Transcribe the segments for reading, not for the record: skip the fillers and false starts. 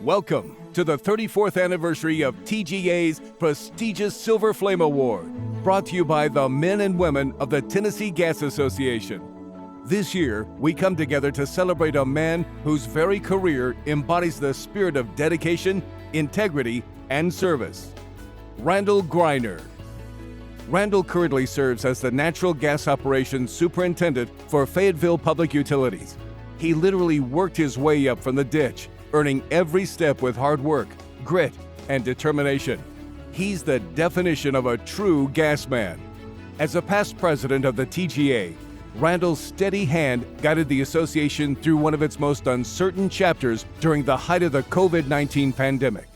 Welcome to the 34th anniversary of TGA's prestigious Silver Flame Award, brought to you by the men and women of the Tennessee Gas Association. This year, we come together to celebrate a man whose very career embodies the spirit of dedication, integrity, and service. Randall Griner. Randall currently serves as the Natural Gas Operations Superintendent for Fayetteville Public Utilities. He literally worked his way up from the ditch, earning every step with hard work, grit, and determination. He's the definition of a true gas man. As a past president of the TGA, Randall's steady hand guided the association through one of its most uncertain chapters during the height of the COVID-19 pandemic.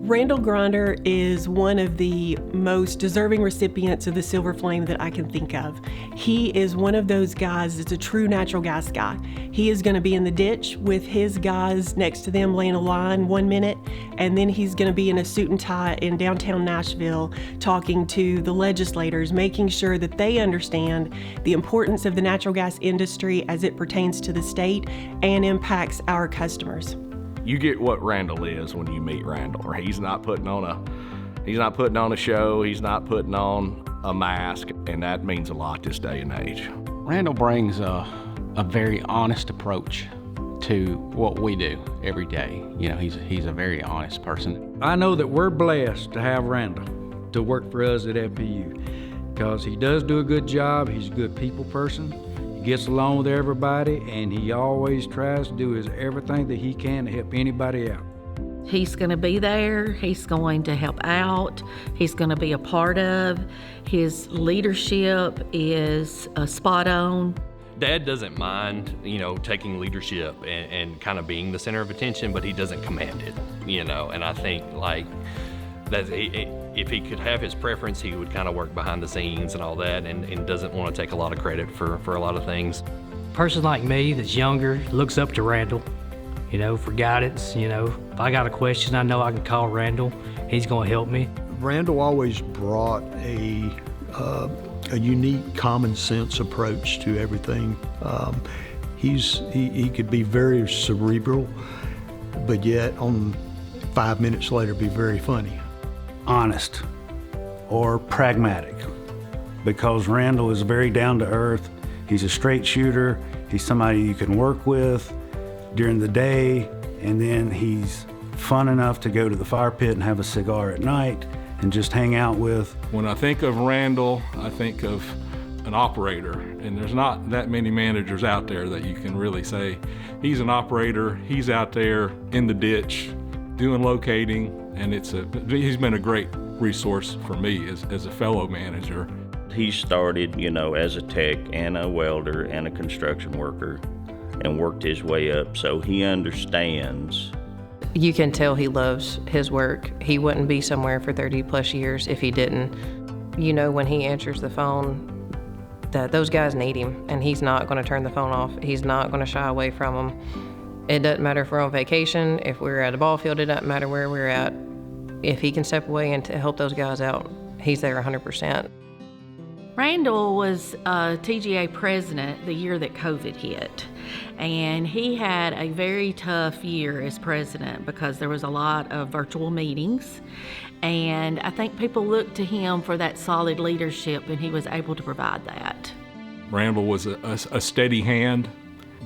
Randall Griner is one of the most deserving recipients of the Silver Flame that I can think of. He is one of those guys that's a true natural gas guy. He is going to be in the ditch with his guys next to them laying a line 1 minute, and then he's going to be in a suit and tie in downtown Nashville talking to the legislators, making sure that they understand the importance of the natural gas industry as it pertains to the state and impacts our customers. You get what Randall is when you meet Randall. He's not putting on a show, he's not putting on a mask, and that means a lot this day and age. Randall brings a very honest approach to what we do every day. You know, he's a very honest person. I know that we're blessed to have Randall to work for us at FPU because he does do a good job. He's a good people person. Gets along with everybody, and he always tries to do everything that he can to help anybody out. He's going to be there. He's going to help out. He's going to be a part of. His leadership is spot on. Dad doesn't mind, taking leadership and kind of being the center of attention, but he doesn't command it, and I think that if he could have his preference, he would kind of work behind the scenes and all that, and doesn't want to take a lot of credit for a lot of things. A person like me that's younger looks up to Randall, for guidance. If I got a question, I know I can call Randall. He's going to help me. Randall always brought a unique common sense approach to everything. He could be very cerebral, but yet 5 minutes later be very funny. Honest or pragmatic, because Randall is very down to earth. He's a straight shooter. He's somebody you can work with during the day, and then he's fun enough to go to the fire pit and have a cigar at night and just hang out with. When I think of Randall, I think of an operator, and there's not that many managers out there that you can really say he's an operator. He's out there in the ditch doing locating, and he's been a great resource for me as a fellow manager. He started, as a tech and a welder and a construction worker and worked his way up, so he understands. You can tell he loves his work. He wouldn't be somewhere for 30 plus years if he didn't. When he answers the phone, that those guys need him, and he's not going to turn the phone off. He's not going to shy away from them. It doesn't matter if we're on vacation, if we're at a ball field, it doesn't matter where we're at. If he can step away and to help those guys out, he's there 100%. Randall was TGA president the year that COVID hit, and he had a very tough year as president because there was a lot of virtual meetings, and I think people looked to him for that solid leadership, and he was able to provide that. Randall was a steady hand,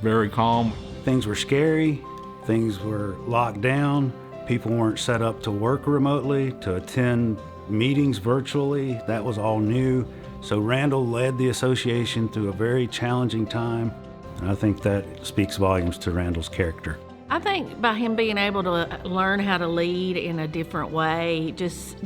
very calm. Things were scary, things were locked down, people weren't set up to work remotely, to attend meetings virtually. That was all new. So Randall led the association through a very challenging time, and I think that speaks volumes to Randall's character. I think by him being able to learn how to lead in a different way just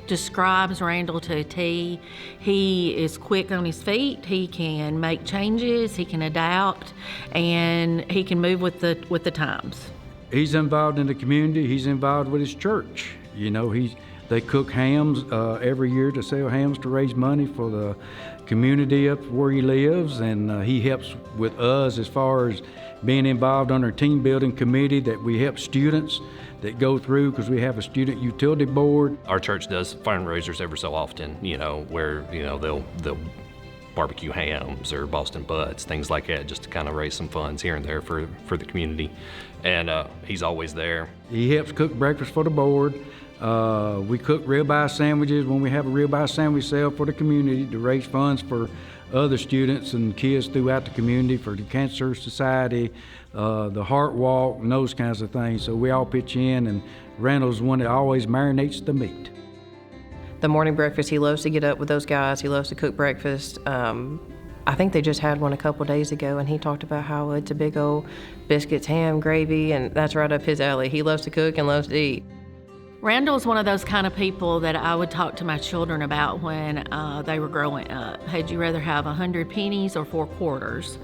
describes Randall to a T. He is quick on his feet. He can make changes. He can adapt, and he can move with the times. He's involved in the community. He's involved with his church. They cook hams every year to sell hams to raise money for the community up where he lives, and he helps with us as far as being involved on our team building committee that we help students that go through because we have a student utility board. Our church does fundraisers every so often, where they'll barbecue hams or Boston butts, things like that, just to kind of raise some funds here and there for the community. And he's always there. He helps cook breakfast for the board. We cook ribeye sandwiches when we have a ribeye sandwich sale for the community to raise funds for other students and kids throughout the community, for the Cancer Society, the Heart Walk, and those kinds of things. So we all pitch in, and Randall's one that always marinates the meat. The morning breakfast, he loves to get up with those guys. He loves to cook breakfast. I think they just had one a couple days ago, and he talked about how it's a big old biscuits, ham, gravy, and that's right up his alley. He loves to cook and loves to eat. Randall's one of those kind of people that I would talk to my children about when they were growing up. Had you rather have 100 pennies or 4 quarters?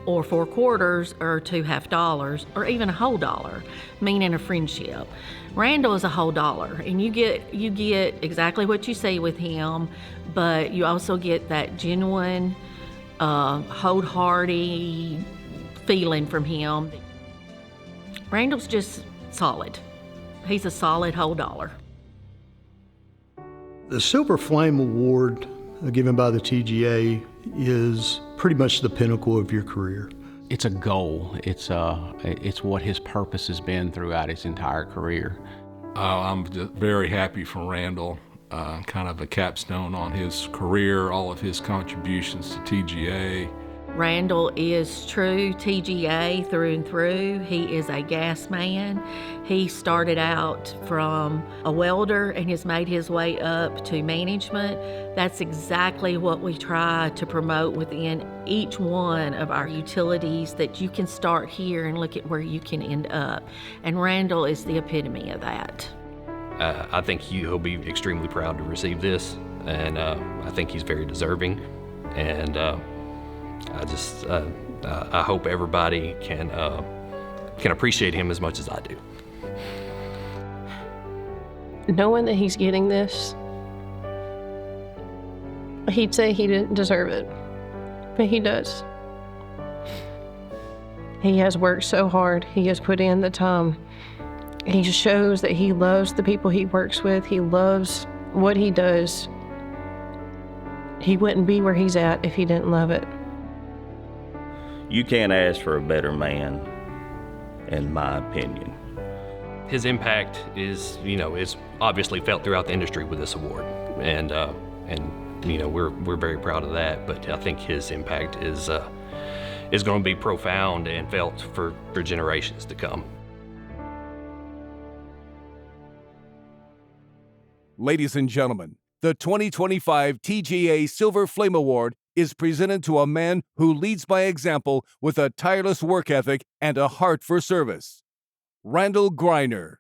Or 4 quarters or 2 half-dollars, or even a whole dollar, meaning a friendship. Randall is a whole dollar, and you get exactly what you see with him, but you also get that genuine, wholehearted feeling from him. Randall's just solid. He's a solid whole dollar. The Silver Flame Award given by the TGA is pretty much the pinnacle of your career. It's a goal. It's what his purpose has been throughout his entire career. I'm just very happy for Randall, kind of a capstone on his career, all of his contributions to TGA. Randall is true TGA through and through. He is a gas man. He started out from a welder and has made his way up to management. That's exactly what we try to promote within each one of our utilities, that you can start here and look at where you can end up. And Randall is the epitome of that. I think he'll be extremely proud to receive this, and I think he's very deserving. And I hope everybody can appreciate him as much as I do. Knowing that he's getting this, he'd say he didn't deserve it, but he does. He has worked so hard. He has put in the time. He shows that he loves the people he works with. He loves what he does. He wouldn't be where he's at if he didn't love it. You can't ask for a better man, in my opinion. His impact is obviously felt throughout the industry with this award, and we're very proud of that. But I think his impact is going to be profound and felt for generations to come. Ladies and gentlemen, the 2025 TGA Silver Flame Award is presented to a man who leads by example with a tireless work ethic and a heart for service. Randall Griner.